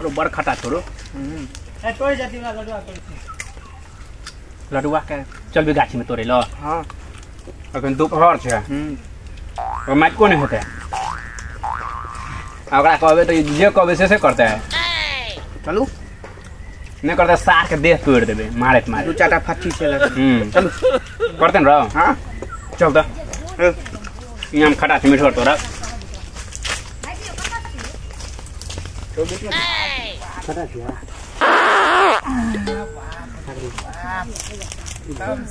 अरे बड़ खटा छोड़ो तोड़ जाती ना लडुआ के चल भी गाछी में तोड़े लो। हाँ अखन दोपहर छे और मैच को नहीं होते अगला कहबे तो जे कहबे से करते है। चलू नहीं करते सार के देह तोड़ देबे मारे मारे दू चाटा फट्टी चल चल करते न रहो। हाँ चल तो यहाँ खटा छे मिठोर तोरा खटा छिया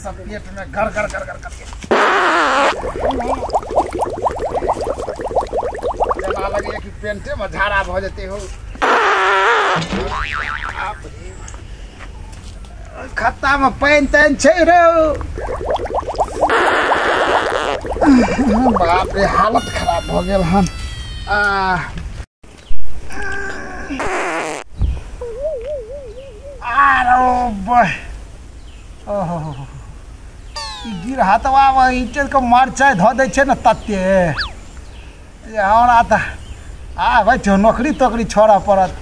सब पेट में घर घर घर घर करके जना लगे कि पेंटे में झाड़ा भ जते हो। खत्ता में पानी तानी छै रे बाप रे हालत खराब भ गेल हन। गिर हाथवा में ईंटे के मरचाई धो दे छे न तत्ते हमरा त भाई छो नौकरी तोकरी छोड़ा पड़त।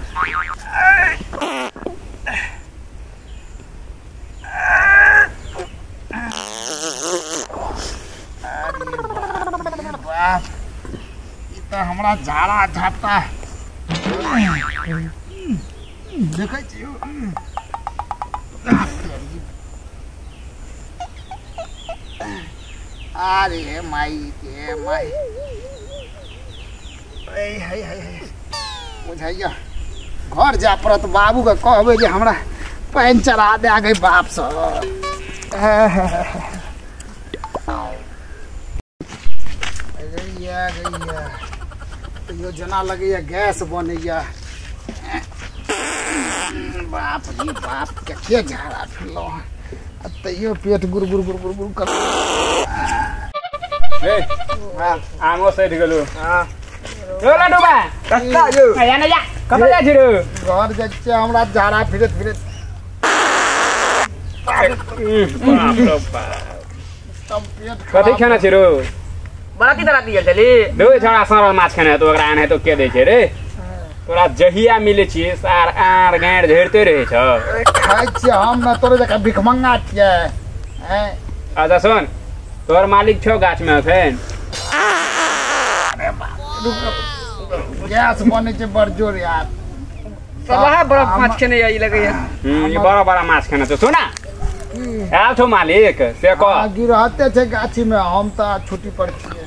बाप ई त हमरा झाड़ा झाटा देखै छियो। अरे माई के माई बुझाइया घर जा पड़त बाबू के कहबे जे हमरा पानी चढ़ा दे गई बाप सब। गैया योजना लगैया गैस बनैया बाप रे बाप के झाड़ा फिरलो तैयो पेट गुर गुर गुर गुर गुर कर आंगो सैठ गेलु। हां रोला डुबा कक्का जो या न जा कत जा छिरो घर जच्चे हमरा झाड़ा फिरत फिरत बाप रे बाप तब पेट कथि खाना छिरो बराती तराती गेल छली दो छोड़ा सरल माछ खाना तो ओकरा आने तो के दे छे रे तोरा जहिया मिले छी सार आर गाड़ झेड़ते रहे छ खाइ छी हम न तोरे जका भिखमंगा छियै हैं। अच्छा सुन तोर मालिक छो गाछ में अखन गैस बने छै बड़ जोर यार सलाह बड़ा माछ खेने आई लगैया। ये बड़ा बड़ा माछ खाना तो सुना आल छो मालिक से कह गिरहते छै गाछी में हम त छुट्टी पर छियै।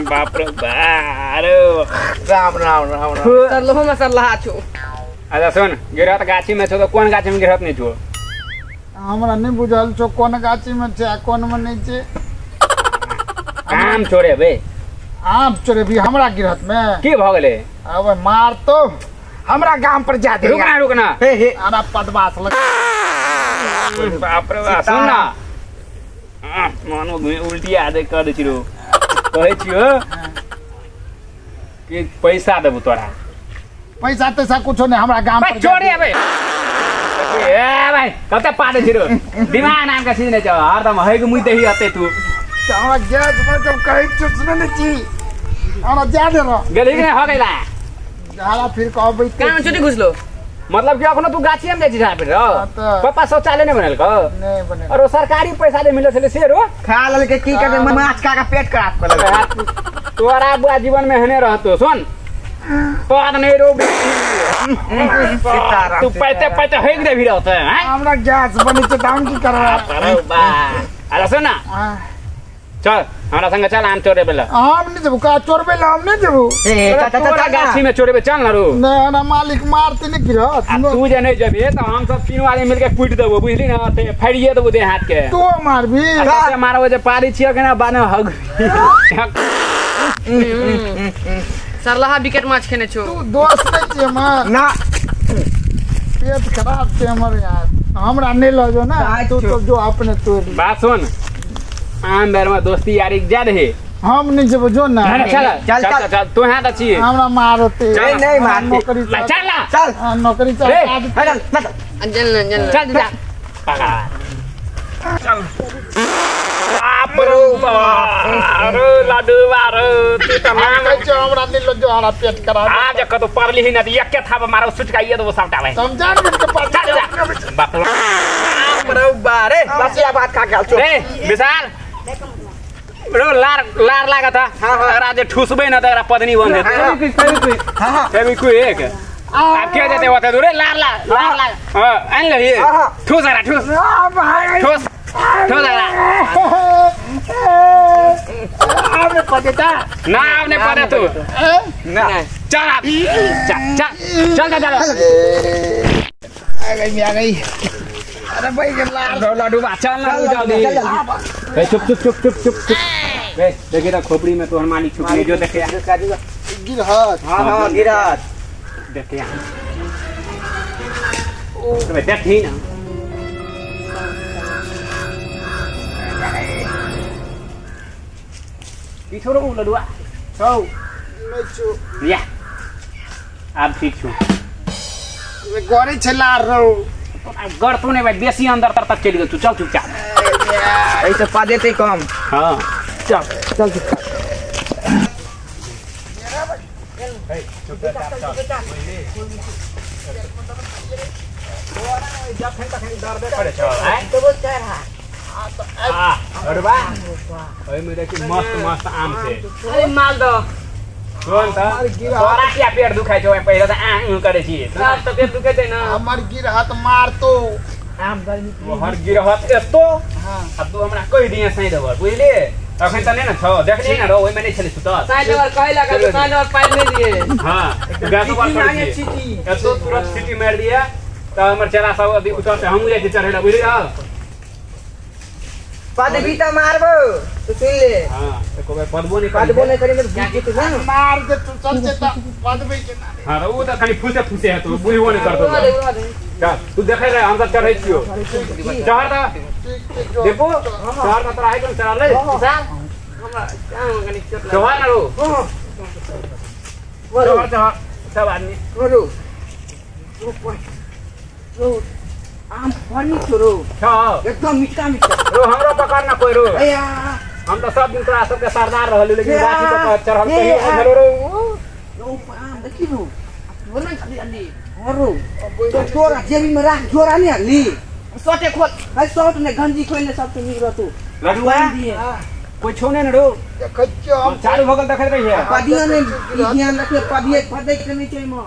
बाप रे बारो राम राम राम राम सरलोहो में सलाह छो। अच्छा सुन गिरहत गाछी में छो तो कौन गाछी में गिरहत नहीं छो हमरा नहीं बुझल छो कोन गाछी में छै कोन में नहीं छै। आम छोड़े बे आम चोरे भी हमरा गिरहत में की भ गेले अब मार तो हमरा गांव पर जा दे रुकना हे हे आना पदबास लग बाप रे बाप सुन ना मानो उल्टी आदे कर दे छिरो कहै छियो कि पैसा देबो तोरा पैसा तैसा कुछो नहीं हमरा गांव पर छोड़े बे ए भाई कते पादे छिरो दिमाग नाम का चीज नहीं छ हरदम है कि मुई देही आते तू हमरा गैस में जब कहि चुसने नहीं छी हमरा जा दे रो गेली कि हो गइला झाड़ा फिर कहबै कान चुटी घुसलो मतलब कि अखनो तू गाछी में जाइ छी फिर पापा शौचालय नहीं बनल को नहीं बने और सरकारी पैसा दे मिले छले से रो खा लेल के की करबे माछ का पेट खराब कर ले तोरा बुआ जीवन में हने रहतो सुन पाद नहीं रो तू पैते पैते हेग दे भी रहते हैं हमरा गैस बने छै दाम की करबा अरे बा अरे सुन ना चल हमरा संग चल आम चोरे बेला हम नहीं जबू का चोरबे ला हम नहीं जबू तोरा गाछी में चोरे बे चल ना रो नहीं ना मालिक मारते नहीं गिरहत तू जे नहीं जबे तो हम सब तीनों आदमी मिलके कूट देबो बुझली ना ते फाड़िए देबो दे हाथ के तू मारबी ते मारबो जे पारी छियो के ना बाने हग सरलाहा विकेट माछ खेने छो तू दोस्त नहीं छे मार ना पेट खराब छे हमर यार हमरा नहीं लजो ना तू तो जो अपने तोड़ बात सुन आम बेर में दोस्ती यारी ज्यादा है हम नहीं जब जो ना चल तू यहाँ तो छी हमरा मारते नहीं मारते नौकरी चल चल नौकरी चल अंजल अंजल चल जा चल बाप रे बाप रे लाडू बारो तू त मां कहै छ हमरा नि लजो हमरा पेट खराब आज कतो परली हिन त एक के थाप मारो सुटकाइए दो सबटा भाई समझान के पास बाप रे बारे बसिया बात खा के चो रे विशाल रो लार लार लागा था अगर आज ठुसबे न त एकरा पत्नी बन जेते हां कोई एक आप क्या देते होते दूरे लार लार हां आन ले ये ठुस रहा ठुस आपने पता ना आपने पता तू ना चल आप चल आ गई अरे भाई के लाडू बा चल ना जल्दी ए चुप ए देखिए ना खोपड़ी में तो हनुमानी छुपी जो देखे गिरहत हां गिरहत देखे ओ तो देख ही ना ई छोरो लडुआ छौ मैं छु या अब ठीक छु गरे छला रो गड़ तो नहीं भाई देसी अंदर तक चली गई तू चल चुपचाप ऐसे पा देते कम हां चल मस्त आम छे अरे माल दो सुन त तोरा क्या पेट दुखाइ छ पहिले त आ करे छी त पेट दुखे छैन हमर गिरहत मार तो आम गर्मी मोहर गिरहत एतो हां अब तू हमरा कहि दिए सही देबर बुझले अखन त नै न छ देखली न रो ओइ में नै छले सुत साइड और कहला का दुकान और पाइप में दिए हां गातो पर पड़ छी एतो तुरंत सिटी मार दिया त हमर चेला सब अभी उतर से हम ले चढ़ेला बुझली पादे बीता मारबो तो सुन ले हां एको बार पदबो नहीं पादबो नहीं करे मेरे बुझी तो ना मार दे तू चल से त पदबे के ना हां तो वो त खाली फुसे है तो बुझबो नहीं करतो का तू देखे रे हम सब चढ़ै छियो चढ़ त देखो चढ़ त तोरा आइकन चढ़ ले हमरा काम कनी चट चढ़ ना रो चढ़ सब आदमी रो आम फनी छोरो छ एकदम मीठा रो हमरो पकड़ ना कोई रो अया हम तो सब दिन तोरा सब के सरदार रहल लेकिन राखी तो चढ़ल कहियो हेलो रो आम देखी रो बोल ना जल्दी रो तो छोरा जेबी में राख छोरा नहीं हल्ली सोटे खोल भाई सोट ने गंजी खोलने सब तो निकल तू लडुआ कोई छोने न रो कच्चो हम चालू भगल देखत रही है पदिया ने ध्यान रखे पदिया पदे के नीचे में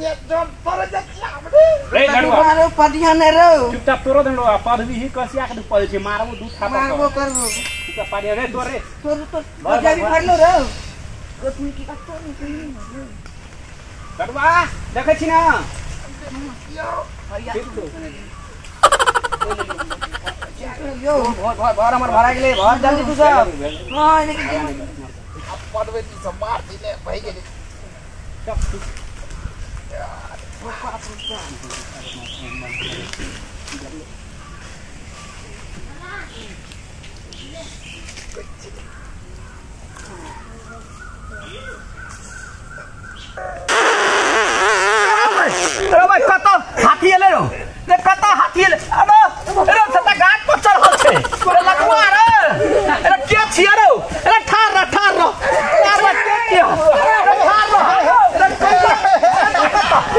ये जब पर जच्चा हमरे रे लडुआ मारो पदिया ने रो चुपचाप तोरो देन रो पद भी ही कसिया के पड़े छै मारबो दू थापा मारबो करबो चुपचाप पाड़े रे तोरे तो जेबी फड़लो रो कोतमी की बात तो लडुआ देखे छी ना यो भर हमर भरा गेले भर जल्दी तू सब हां लेकिन पदबे की सब मार दिले भाई गेले अरे भाई कत हाथी ले रो ने कत हाथी ले अबे अरे सता गाट पर चढ़ल छे अरे लखवा रे अरे के छिया रो अरे ठार रो के अरे ठार रो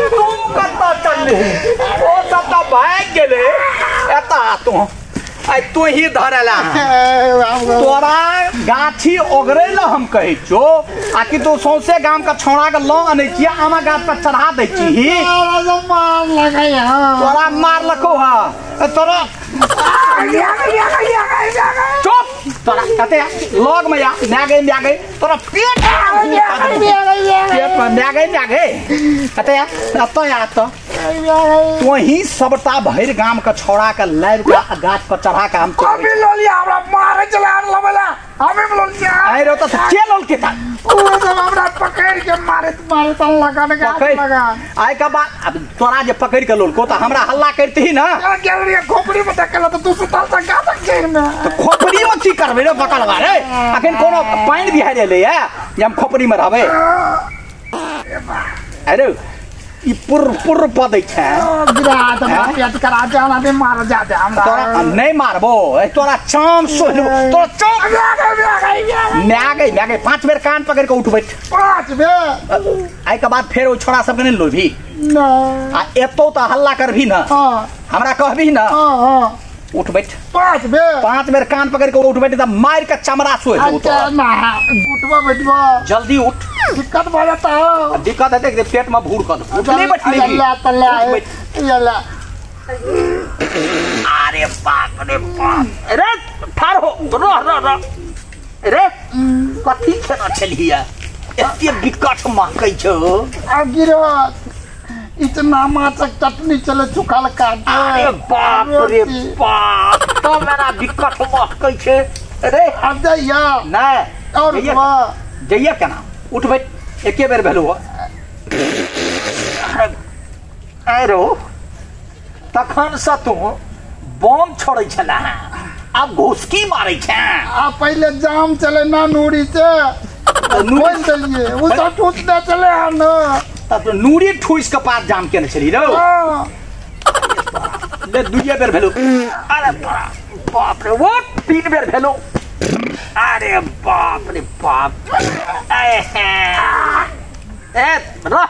तू कत चलले ओ सता भाग गेले एता तू आई तू ही धरला तोरा गाछी ओगरेला हम कहे छो आकि तू सौसे गांव का छोड़ा के लो अने किया आमा गाछ पर चढ़ा दे छी मार लगाई हां तोरा मार लको हा तोरा चुप तोरा कते लग में या गई तोरा पेट में गई कते तो या तो तू ही सबटा भैर गांव का छोड़ा के लाइव का गाछ पर चढ़ा के हम अभी लोलिया हमरा मारे चला लबला हमें लोलिया आई रो तो के लोल के था ओ सब हमरा पकड़ के मारे तन लगाने के लगा आई का बात अब तोरा जे पकड़ के लोल को तो हमरा हल्ला करती ही ना क्या खोपड़ी में धक्का तो तू सुतल तक का तक जेल में तो खोपड़ी में की करबे रे बकल रे अखन कोनो पानी बिहार ले है जे हम खोपड़ी में रहबे अरे ई पुर पदै छै गिरा त पेट करा जाना दे मार जा दे हमरा तोरा नहीं मारबो तोरा चाम सोहलो तोरा चाम मैगे 5 बेर कान पकड़ के उठ बैठ 5 बेर आई के बाद फेर ओ छोरा सब के नहीं लोभी नहीं आ एतो त हल्ला करभी ना हमरा कहबी ना उठ बैठ 5 बेर कान पकड़ के उठ बैठ त मार के चमड़ा सोह दो तो उठवा बैठवा जल्दी उठ दिक्कत भ जाता है दिक्कत है देख पेट में भूर कर उठ नहीं बैठ नहीं अल्लाह तल्ला यल्ला अरे बाप रे बाप अरे ठार हो रह अरे कथी खेना छलिया एते विकट महकै छौ आ गिरत इतना माछक चटनी चले चुखाल काट अरे बाप रे बाप तो मेरा विकट महकै छै अरे अब जाइया नहीं और जइया केना उठ बैठ एके बेर भेलो अरे तखन से तू बम छोड़ै छला अब घुसकी मारै छै आ पहले जाम चले ना नूरी से कोई चलिए वो तो टूटने चले हम तब नूरी ठूस के पास जाम केने छली रो ले दुइये बेर भेलो अरे बाप रे वो 3 बेर भेलो अरे बाप रे बाप ए रह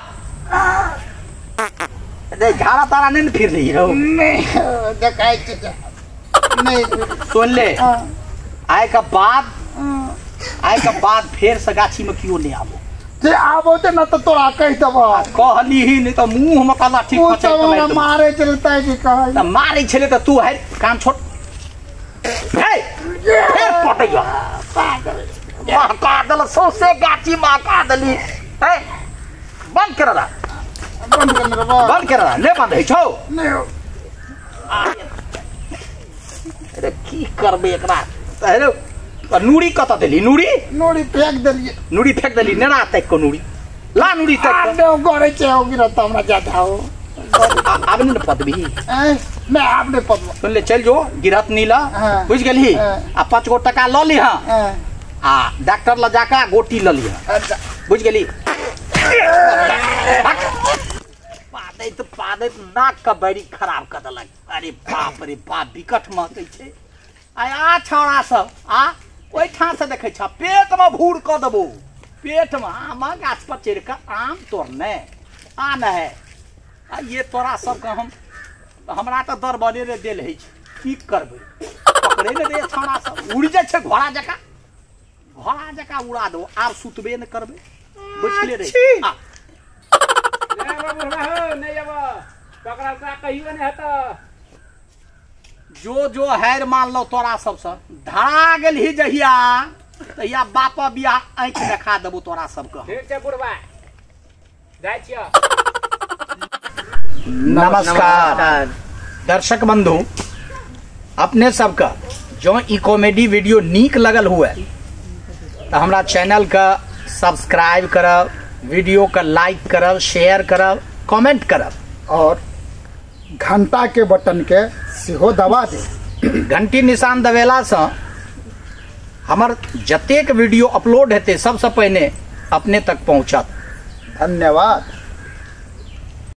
दे झाड़ा तारा नहीं फिर रही रो नहीं देखाई नहीं सुन ले आए का बाद फिर से गाछी में क्यों नहीं आबो जे आबो ते न तो तोरा कह देबो कहली ही नहीं तो मुंह में काला ठीक फचे तो मारे चलता है कि कह त मारे छले त तू है कान छोड़ हे फिर पटैया मां का दल सोसे गाछी मां का दली हे बंद कर दा बंद कर दा ले बंद है छौ नहीं अरे की करबे एकरा हेलो नूरी कत देली नूरी फेंक देलिए नूरी फेंक देली नेरा तक को नूरी ला नूरी तक आबे गरे छै हो गिरत हमरा ज्यादा हो आब नहीं पदबी मैं आपने पदवा सुन ले चल जो गिरत नीला बुझ गेली आ 5 गो टका ल ली हां आ डॉक्टर ल जाका गोटी ल ली अच्छा बुझ गेली पादे नाक का बड़ी खराब कर देलक अरे बाप रे बाप विकट महकै छै आ छौड़ा सब आ ओइ ठां से देखै छ पेट में भूर क देबो पेट में आम गाछ पर चढ़ के आम तोड़ने आ न है आ ये तोरा सब के हमरा त दर बने रे देल है की करबै पकड़े न दे छौड़ा सब उड़ जाय छै घोड़ा जका उड़ा दो आब सुतबे न करबै बुझले रे आ नहीं पकड़ा का कहियो नहीं हत जो हैर मान लो तोरा सबसे धरा गेल ही जहिया तहिया बाप बियाह आँख देखा देबो तोरा सबके ठीक छै बुढ़बा जाय छियै नमस्कार दर्शक बंधु अपने सबका जो ई कॉमेडी वीडियो नीक लगल हुए तो हमरा चैनल का सब्सक्राइब करब वीडियो का लाइक करब शेयर करब कमेंट करब और घंटा के बटन के सेहो दबा दे घंटी निशान दबेला से हमर जतेक वीडियो अपलोड हेते सबसे पहले अपने तक पहुंचत धन्यवाद।